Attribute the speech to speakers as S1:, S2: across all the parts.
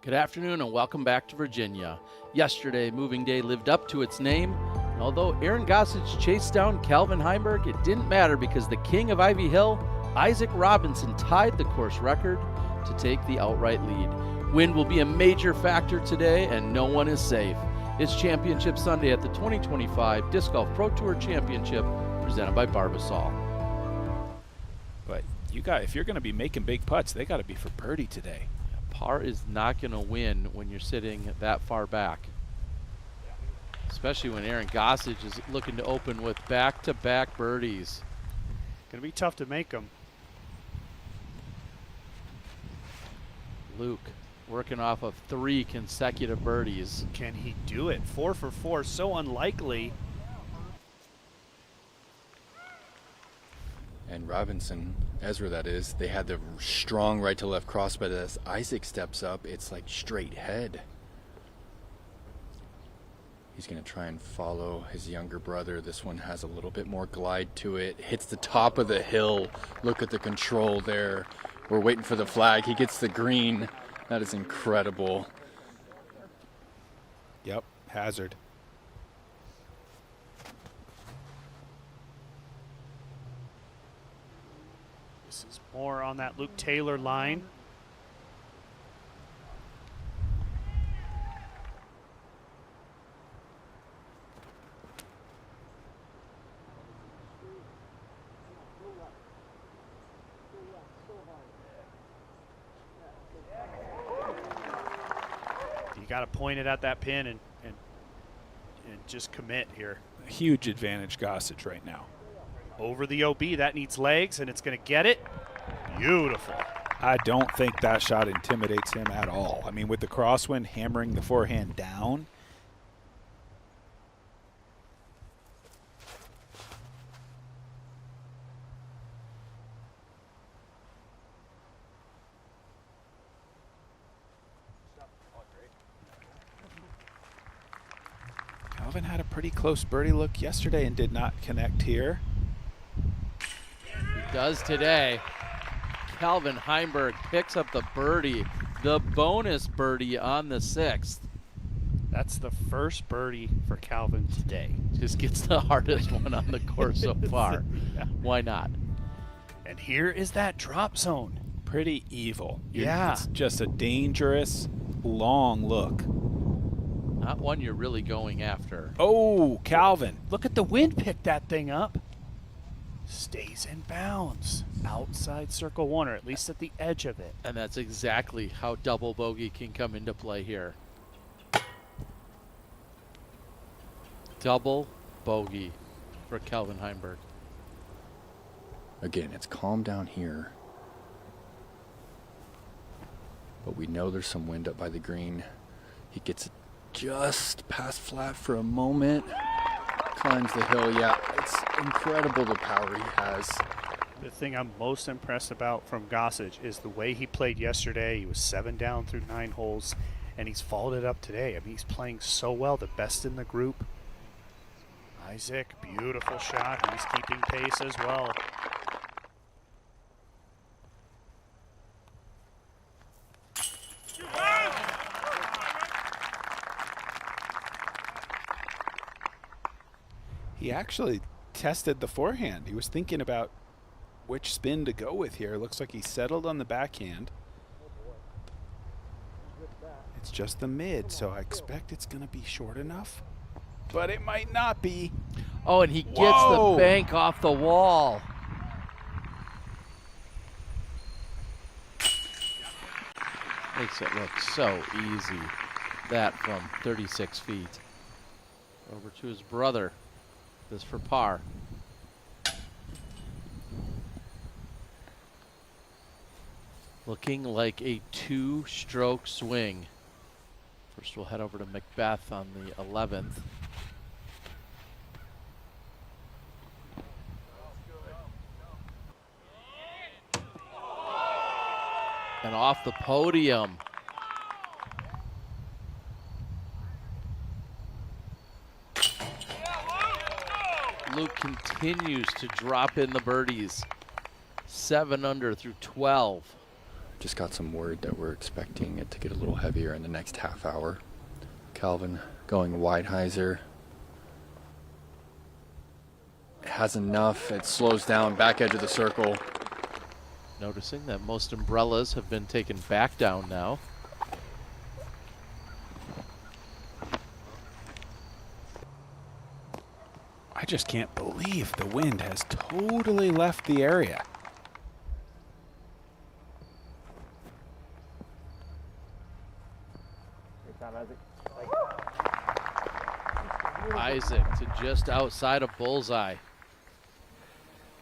S1: Good afternoon and welcome back to Virginia. Yesterday, moving day lived up to its name. And although Aaron Gossage chased down Calvin Heimburg, it didn't matter because the king of Ivy Hill, Isaac Robinson, tied the course record to take the outright lead. Wind will be a major factor today and no one is safe. It's Championship Sunday at the 2025 Disc Golf Pro Tour Championship presented by Barbasol.
S2: But if you're going to be making big putts, they got to be for birdie today.
S1: Par is not going to win when you're sitting that far back, especially when Aaron Gossage is looking to open with back-to-back birdies.
S3: Going to be tough to make them.
S1: Luke working off of 3 consecutive birdies.
S3: Can he do it? 4 for 4, so unlikely.
S4: And Robinson, Ezra that is, they had the strong right to left cross, but as Isaac steps up, it's like straight head. He's going to try and follow his younger brother. This one has a little bit more glide to it. Hits the top of the hill. Look at the control there. We're waiting for the flag. He gets the green. That is incredible.
S2: Yep, hazard.
S3: This is more on that Luke Taylor line. You got to point it at that pin and just commit here.
S2: A huge advantage Gossage right now.
S3: Over the OB, that needs legs, and it's going to get it. Beautiful.
S2: I don't think that shot intimidates him at all. I mean, with the crosswind hammering the forehand down. Calvin had a pretty close birdie look yesterday and did not connect here.
S1: He does today. Calvin Heimburg picks up the birdie, the bonus birdie on the 6th.
S3: That's the first birdie for Calvin today.
S1: Just gets the hardest one on the course so far.
S3: Yeah.
S1: Why not?
S3: And here is that drop zone.
S2: Pretty evil.
S3: Yeah.
S2: It's just a dangerous, long look.
S1: Not one you're really going after.
S2: Oh, Calvin.
S3: Look at the wind pick that thing up. Stays in bounds. Outside circle 1, or at least at the edge of it.
S1: And that's exactly how double bogey can come into play here. Double bogey for Calvin Heimburg.
S4: Again, it's calm down here. But we know there's some wind up by the green. He gets it just past flat for a moment. Climbs the hill. Yeah, it's incredible the power he has.
S3: The thing I'm most impressed about from Gossage is the way he played yesterday. He was 7 down through 9 holes, and he's followed it up today. I mean, he's playing so well, the best in the group. Isaac, beautiful shot. He's keeping pace as well.
S2: He actually tested the forehand. He was thinking about which spin to go with here. Looks like he settled on the backhand. It's just the mid, so I expect it's going to be short enough. But it might not be.
S1: Oh, and he gets
S2: Whoa.
S1: the bank off the wall. Makes it look so easy. That from 36 feet. Over to his brother. This for par. Looking like a 2-stroke swing. First we'll head over to Macbeth on the 11th. And off the podium. Luke continues to drop in the birdies. 7 under through 12.
S4: Just got some word that we're expecting it to get a little heavier in the next half hour. Calvin going wide hyzer. Has enough. It slows down, back edge of the circle.
S1: Noticing that most umbrellas have been taken back down now.
S2: I just can't believe the wind has totally left the area.
S1: Isaac to just outside of bullseye.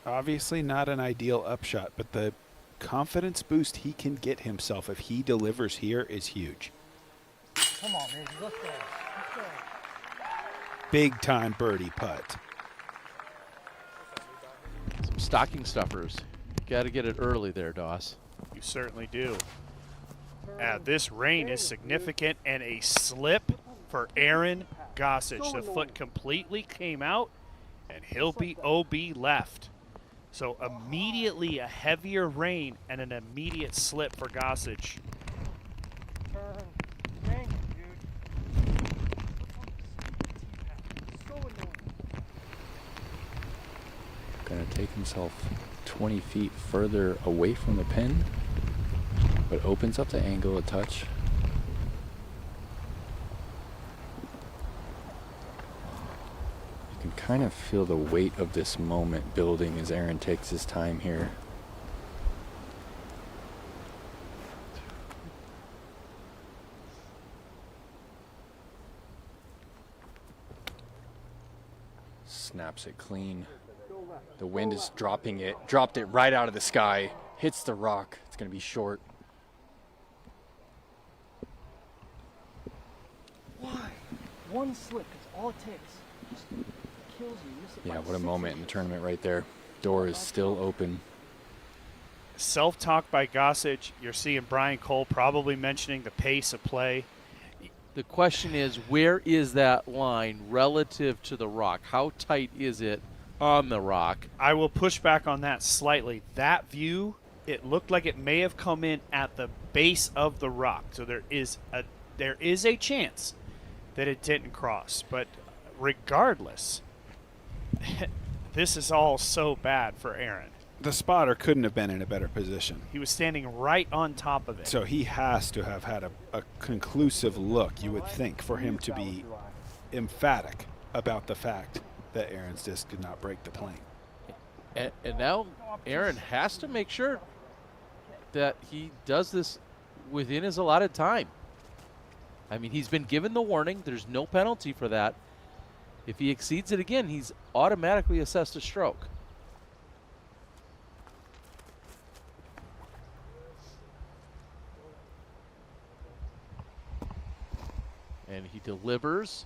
S2: Obviously not an ideal upshot, but the confidence boost he can get himself if he delivers here is huge.
S5: Come on, man. Let's go. Let's go.
S2: Big time birdie putt.
S1: Some stocking stuffers. Got to get it early there, Doss.
S3: You certainly do. This rain is significant, and a slip for Aaron Gossage. The foot completely came out, and he'll be OB left. So immediately a heavier rain and an immediate slip for Gossage.
S5: Dang it, dude. So annoying.
S4: Gonna take himself 20 feet further away from the pin, but opens up the angle a touch. You can kind of feel the weight of this moment building as Aaron takes his time here. Snaps it clean. The wind is dropping it. Dropped it right out of the sky. Hits the rock. It's going to be short.
S5: Why? One slip is all it takes. Just kills you. Miss it
S4: Yeah,
S5: by
S4: what a
S5: 6
S4: moment in the
S5: inches.
S4: tournament right there. Door is still open.
S3: Self-talk by Gossage. You're seeing Brian Cole probably mentioning the pace of play.
S1: The question is, where is that line relative to the rock? How tight is it on the rock?
S3: I will push back on that slightly. That view, it looked like it may have come in at the base of the rock. So there is a chance that it didn't cross. But regardless, this is all so bad for Aaron.
S2: The spotter couldn't have been in a better position.
S3: He was standing right on top of it.
S2: So he has to have had a conclusive look, you would think, for him to be emphatic about the fact that Aaron's disc did not break the plane.
S1: And now Aaron has to make sure that he does this within his allotted time. I mean, he's been given the warning. There's no penalty for that. If he exceeds it again, he's automatically assessed a stroke. And he delivers,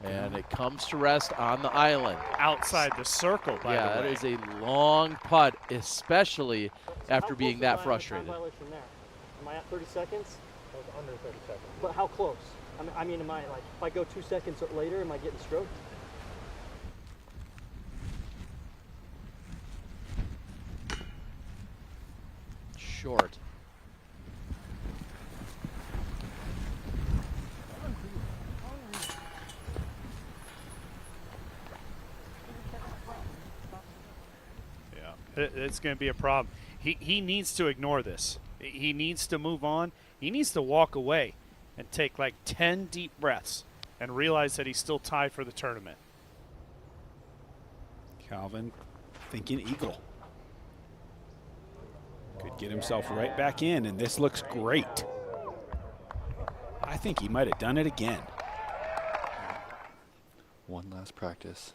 S1: and it comes to rest on the island.
S3: Outside the circle, by the way.
S1: Yeah, that is a long putt, especially after being that frustrated.
S5: Time violation there? Am I at 30 seconds? I was under 30 seconds. But how close? I mean, am I like, if I go 2 seconds later, am I getting stroked?
S1: Short.
S3: Yeah, it's going to be a problem. He needs to ignore this. He needs to move on. He needs to walk away and take like 10 deep breaths and realize that he's still tied for the tournament.
S2: Calvin thinking eagle. Could get himself right back in, and this looks great. I think he might have done it again.
S4: One last practice.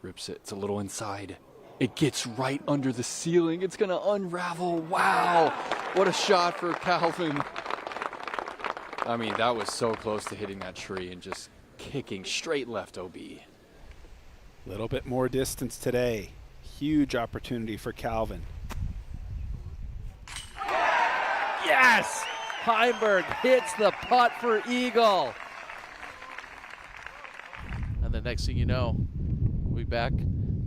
S4: Rips it. It's a little inside. It gets right under the ceiling. It's going to unravel. Wow. What a shot for Calvin. I mean, that was so close to hitting that tree and just kicking straight left OB.
S2: A little bit more distance today. Huge opportunity for Calvin.
S1: Yes! Heimburg hits the putt for eagle. And the next thing you know, we'll be back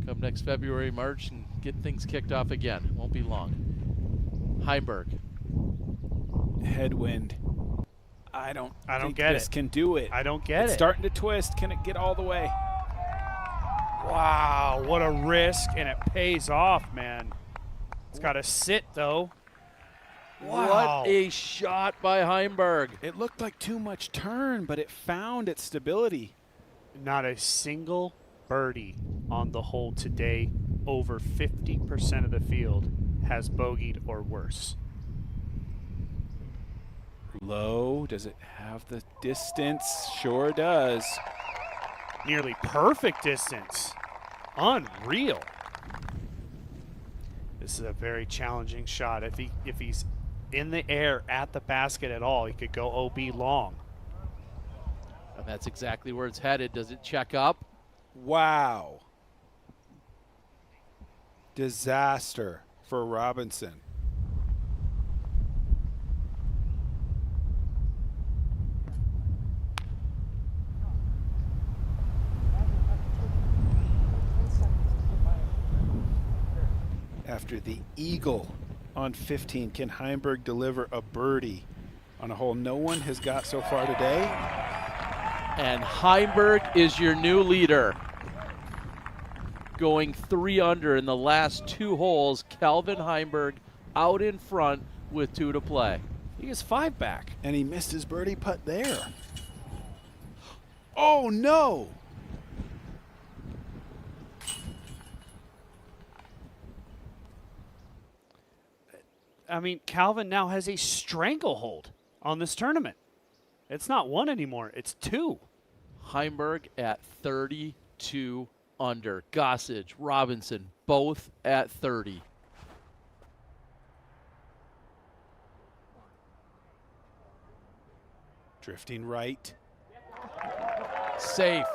S1: come next February, March, and get things kicked off again. Won't be long. Heimburg.
S2: Headwind. I don't think
S3: get
S2: this
S3: it.
S2: can do it.
S3: I don't get
S2: It's
S3: it.
S2: starting to twist. Can it get all the way?
S3: Wow, what a risk, and it pays off, man. It's got to sit, though. Wow.
S1: What a shot by Heimburg.
S2: It looked like too much turn, but it found its stability.
S3: Not a single birdie on the hole today. Over 50% of the field has bogeyed or worse.
S2: Low. Does it have the distance? Sure does.
S3: Nearly perfect distance. Unreal. This is a very challenging shot. If he's in the air at the basket at all, he could go OB long.
S1: And that's exactly where it's headed. Does it check up?
S2: Wow. Disaster for Robinson. After the eagle on 15, can Heimburg deliver a birdie on a hole no one has got so far today?
S1: And Heimburg is your new leader. Going 3 under in the last 2 holes. Calvin Heimburg out in front with 2 to play.
S3: He is 5 back.
S2: And he missed his birdie putt there. Oh, no.
S3: I mean, Calvin now has a stranglehold on this tournament. It's not 1 anymore, it's 2.
S1: Heimburg at 32 under. Gossage, Robinson, both at 30.
S2: Drifting right.
S1: Safe.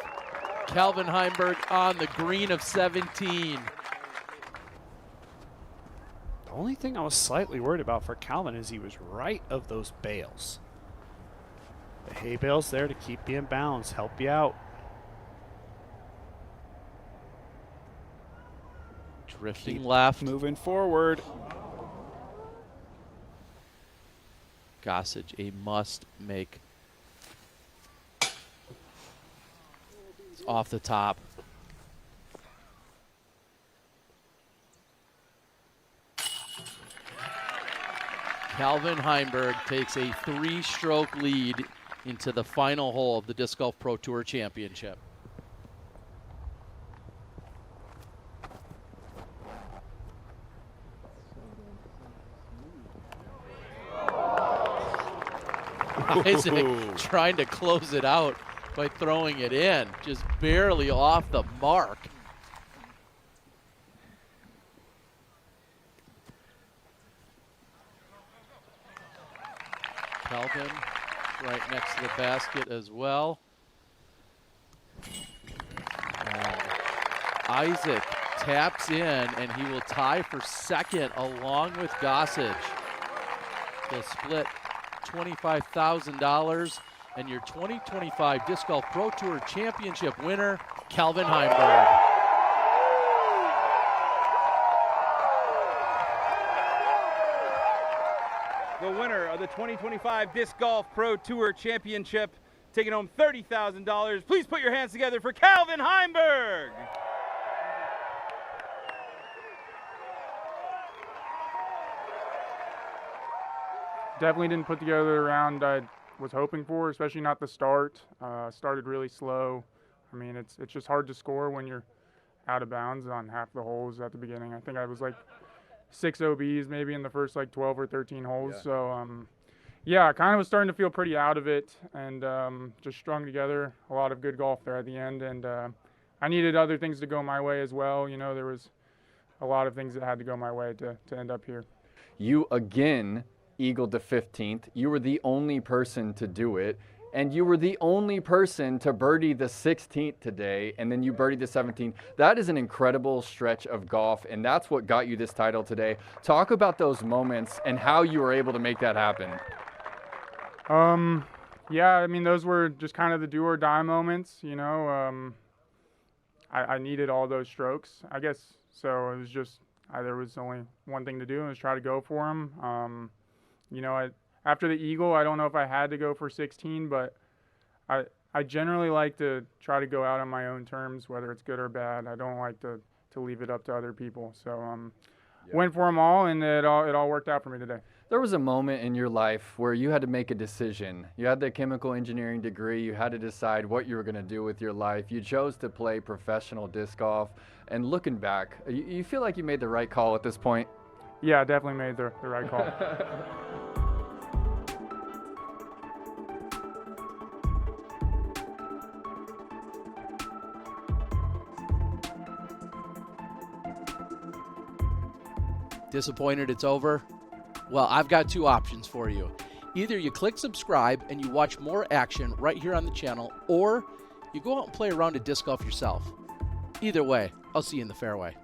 S1: Calvin Heimburg on the green of 17.
S3: The only thing I was slightly worried about for Calvin is he was right of those bales. The hay bale's there to keep you in bounds, help you out.
S1: Drifting left.
S2: Moving forward.
S1: Gossage, a must make. It's off the top. Calvin Heimburg takes a 3-stroke lead into the final hole of the Disc Golf Pro Tour Championship. Isaac trying to close it out by throwing it in, just barely off the mark. Calvin right next to the basket as well. Isaac taps in, and he will tie for second along with Gossage. They'll split $25,000, and your 2025 Disc Golf Pro Tour Championship winner, Calvin Heimburg.
S6: The winner of the 2025 Disc Golf Pro Tour Championship, taking home $30,000. Please put your hands together for Calvin Heimburg.
S7: Definitely didn't put together the round I was hoping for, especially not the start. Started really slow. I mean, it's just hard to score when you're out of bounds on half the holes at the beginning. I think I was like 6 OBs maybe in the first like 12 or 13 holes.
S2: Yeah.
S7: So, yeah, I kind of was starting to feel pretty out of it, and just strung together a lot of good golf there at the end. And I needed other things to go my way as well. You know, there was a lot of things that had to go my way to end up here.
S4: You again eagled to 15th. You were the only person to do it, and you were the only person to birdie the 16th today, and then you birdied the 17th. That is an incredible stretch of golf, and that's what got you this title today. Talk about those moments and how you were able to make that happen.
S7: Yeah, I mean, those were just kind of the do or die moments, you know. I needed all those strokes, I guess. So it was just, there was only one thing to do, and it was try to go for them. You know, after the eagle, I don't know if I had to go for 16, but I generally like to try to go out on my own terms, whether it's good or bad. I don't like to leave it up to other people. So went for them all, and it all worked out for me today.
S4: There was a moment in your life where you had to make a decision. You had the chemical engineering degree. You had to decide what you were going to do with your life. You chose to play professional disc golf. And looking back, you feel like you made the right call at this point?
S7: Yeah, I definitely made the right call.
S1: Disappointed it's over? Well, I've got two options for you. Either you click subscribe and you watch more action right here on the channel, or you go out and play a round of disc golf yourself. Either way, I'll see you in the fairway.